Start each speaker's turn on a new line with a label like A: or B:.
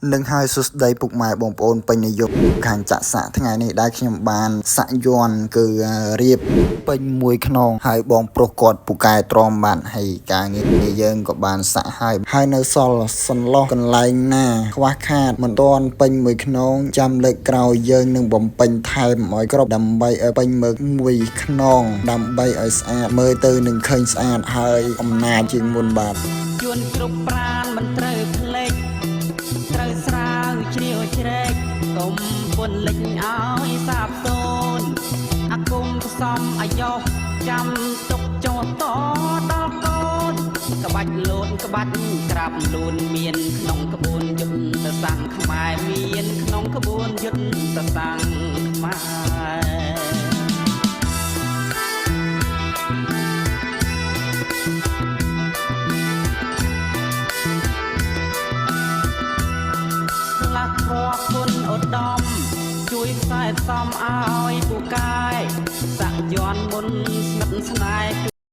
A: នឹងហើយសួស្ដីពុកម៉ែបងប្អូនពេញនិយមខាងចាក់សាក់ថ្ងៃនេះដែរខ្ញុំបានសាក់យ័ន្តគឺរៀបពេញមួយខ្នងហើយបងប្រុសគាត់ពូកែទ្រាំបានហើយការងារយើងក៏បានសាក់ហើយនៅសល់សន្លោះកន្លែងណាខ្វះខាតមិនទាន់ពេញមួយខ្នងចាំលើកក្រោយយើងនឹងបំពេញថែមឲ្យគ្រប់ដើម្បីឲ្យពេញមើលមួយខ្នងដើម្បីឲ្យស្អាតមើលទៅនឹងឃើញស្អាតហើយអំណាចជាងមុនបាទ
B: ជួនគ្រប់ប្រានមិនត្រូវភ្លេចត្រូវស្រាវជ្រាវជ្រែកកុំពុនលិចឲ្យសាបសូន្យអាគុំផ្សំអាយុចាំទុកចោតតដល់កូនក្បាច់លូនក្បាច់ក្រាបលូនមានក្នុងក្បួនយុទ្ធសាស្ត្រខ្មែរមានក្នុងក្បួនយុទ្ធសាស្ត្រខ្មែរขอบคุณឧត្តមជួយផ្សាយផ្សំឲ្យពូកែសាក់យ័ន្តមុនស្និទ្ធស្នេហ៍គ